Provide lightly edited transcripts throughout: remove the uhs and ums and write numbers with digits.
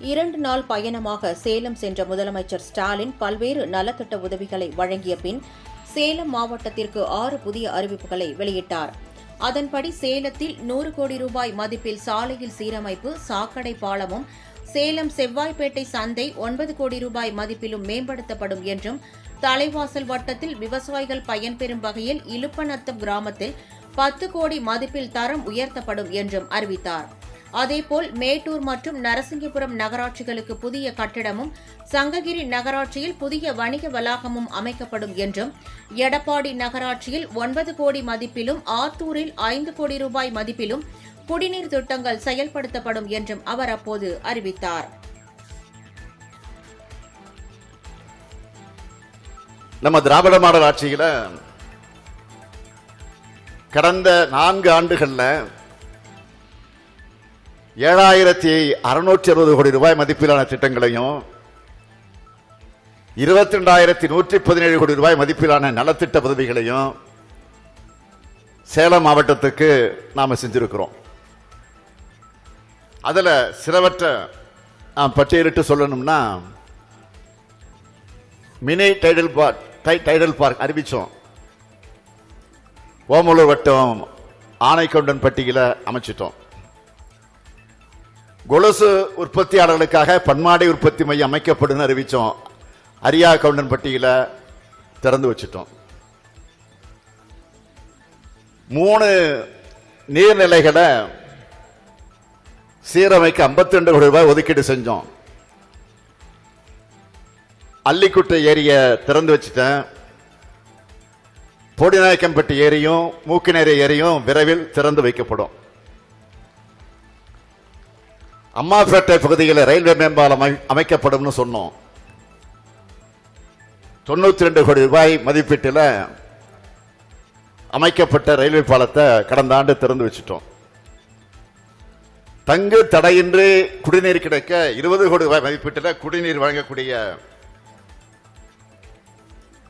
2 நாள் பயணமாக சேலம் சென்ற முதலமைச்சர் ஸ்டாலின் பல்வேறு நலத்திட்ட உதவிகளை வழங்கிய பின் சேலம் மாவட்டத்திற்கு 6 புதிய அறிவிப்புகளை வெளியிட்டார். அதன்படி சேலத்தில் 100 கோடி ரூபாய் மதிப்பில் சாலையில் சீரமைப்பு, சாக்கடை பாலமும், சேலம் செவ்வாய்ப்பேட்டை சந்தை 9 கோடி ரூபாய் மதிப்பிலும் மேம்படுத்தப்படும் என்றும், தலைவாசல் வட்டத்தில் விவசாயிகள் பயன்பெறும் வகையில் இலுப்பநத்தம் கிராமத்தில் 10 கோடி மதிப்பில் தரம் உயர்த்தப்படும் என்றும் அறிவித்தார். அதேபோல் மேட்டூர் மற்றும் நரசிங்கபுரம் நகராட்சிகளுக்கு புதிய கட்டிடமும், சங்ககிரி நகராட்சியில் புதிய வணிக வளாகமும் அமைக்கப்படும் என்றும், எடப்பாடி நகராட்சியில் 9 கோடி மதிப்பிலும், ஆத்தூரில் 5 கோடி ரூபாய் மதிப்பிலும் குடிநீர் திட்டங்கள் செயல்படுத்தப்படும் என்றும் அவர் அப்போது அறிவித்தார். நம்ம திராவிட மாடல் ஆட்சியில கடந்த 4 ஆண்டுகள்ல 7,660 கோடி ரூபாய் மதிப்பிலான திட்டங்களையும் 22,117 கோடி ரூபாய் மதிப்பிலான நலத்திட்ட உதவிகளையும் சேலம் மாவட்டத்துக்கு நாம செஞ்சிருக்கிறோம். அதுல சிலவற்றை பட்டியலிட்டு சொல்லணும்னா, மினி டைடல் பார்க் அறிவிச்சோம். ஓமலூர் வட்டம் ஆனைக்கொண்டன் பட்டியல அமைச்சிட்டோம். கொலுசு உற்பத்தியாளர்களுக்காக பன்மாடி உற்பத்தி மையம் அமைக்கப்படும் அறிவிச்சோம். அரியா கவுண்டன் பட்டியல திறந்து வச்சிட்டோம். 3 நீர்நிலைகளை சீரமைக்க 52 கோடி ரூபாய் ஒதுக்கீடு செஞ்சோம். அல்லிக்குட்டை ஏரிய திறந்து வச்சுட்டேன். போடிநாயக்கம்பட்டி ஏரியும் மூக்கினேரி ஏரியும் விரைவில் திறந்து வைக்கப்படும். அம்மாப்பேட்டை பகுதியில் ரயில்வே மேம்பாலம் அமைக்கப்படும் சொன்னோம். 92 கோடி ரூபாய் மதிப்பீட்டில் அமைக்கப்பட்ட ரயில்வே பாலத்தை கடந்த ஆண்டு திறந்து வச்சிட்டோம். தங்கு தடையின்றி குடிநீர் கிடைக்க 20 கோடி ரூபாய் மதிப்பீட்டில் குடிநீர் வழங்கக்கூடிய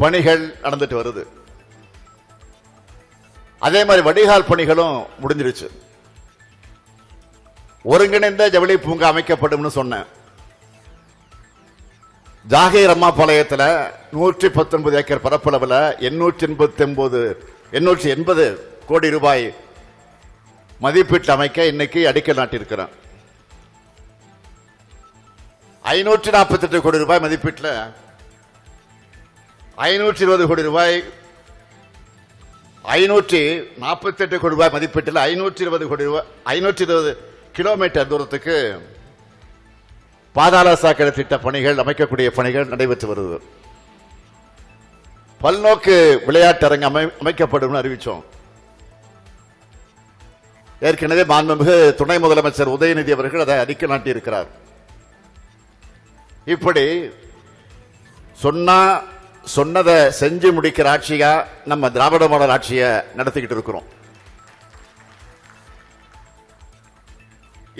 பணிகள் நடந்துட்டு வருது. அதே மாதிரி வடிகால் பணிகளும் முடிஞ்சிருச்சு. ஒருங்கிணைந்த ஜவுளி பூங்கா அமைக்கப்படும் சொன்னேன். ஜாகீர் அம்மாபாளையத்தில் 119 ஏக்கர் பரப்பளவில் 880 கோடி ரூபாய் மதிப்பீட்டு அமைக்க இன்னைக்கு அடிக்கல் நாட்டியிருக்கிறேன். 548 கோடி ரூபாய் மதிப்பீட்டில் 520 கோடி ரூபாய் 548 கோடி ரூபாய் மதிப்பீட்டில் 520 கோடி ரூபாய் 520 கிலோமீட்டர் தூரத்துக்கு பாதாள சாக்கடை திட்ட பணிகள் அமைக்கக்கூடிய பணிகள் நடைபெற்று வருது. பல்நோக்கு விளையாட்டரங்கு அமைக்கப்படும் அறிவிச்சோம். ஏற்கனவே மாண்புமிகு துணை முதலமைச்சர் உதயநிதி அவர்கள் அதை அடிக்கல் நாட்டியிருக்கிறார். இப்படி சொன்னதை செஞ்சு முடிக்கிற ஆட்சியா நம்ம திராவிட மாடல் ஆட்சியை நடத்திக்கிட்டு இருக்கிறோம்.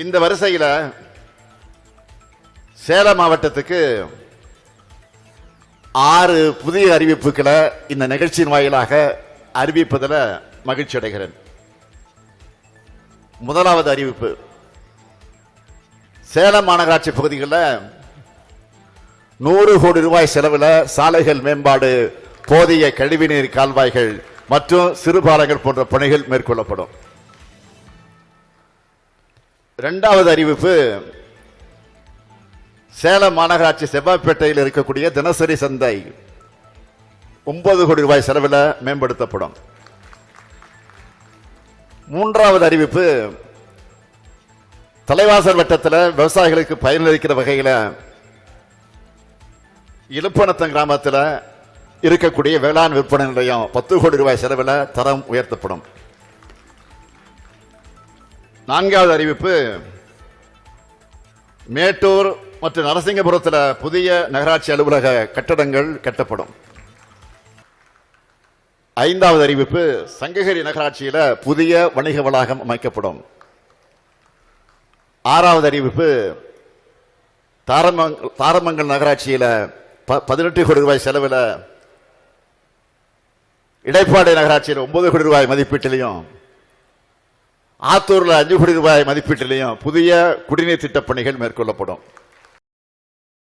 இந்த வரிசையில் சேலம் மாவட்டத்துக்கு 6 புதிய அறிவிப்புகளை இந்த நிகழ்ச்சியின் வாயிலாக அறிவிப்பதில் மகிழ்ச்சி அடைகிறேன். முதலாவது அறிவிப்பு, சேலம் மாநகராட்சி பகுதிகளில் 100 கோடி ரூபாய் செலவில் சாலைகள் மேம்பாடு, போதிய கழிவுநீர் கால்வாய்கள் மற்றும் சிறுபாலங்கள் போன்ற பணிகள் மேற்கொள்ளப்படும். இரண்டாவது அறிவிப்பு, சேலம் மாநகராட்சி செவ்வாய்ப்பேட்டையில் இருக்கக்கூடிய தினசரி சந்தை 9 கோடி ரூபாய் செலவில் மேம்படுத்தப்படும். மூன்றாவது அறிவிப்பு, தலைவாசல் வட்டத்தில் விவசாயிகளுக்கு பயனளிக்கிற வகையில் இலுப்பநத்தம் கிராமத்தில் இருக்கக்கூடிய வேளாண் விற்பனை நிலையம் 10 கோடி ரூபாய் செலவில் தரம் உயர்த்தப்படும். நான்காவது அறிவிப்பு, மேட்டூர் மற்றும் நரசிங்கபுரத்தில் புதிய நகராட்சி அலுவலக கட்டடங்கள் கட்டப்படும். ஐந்தாவது அறிவிப்பு, சங்ககிரி நகராட்சியில் புதிய வணிக வளாகம் அமைக்கப்படும். ஆறாவது அறிவிப்பு, தாரமங்கல் நகராட்சியில் 18 கோடி ரூபாய் செலவில் இடைப்பாடி நகராட்சியில் 9 கோடி ரூபாய் மதிப்பீட்டிலையும் ஆத்தூரில் 5 கோடி ரூபாய் மதிப்பீட்டிலையும் புதிய குடிநீர் திட்ட பணிகள் மேற்கொள்ளப்படும்.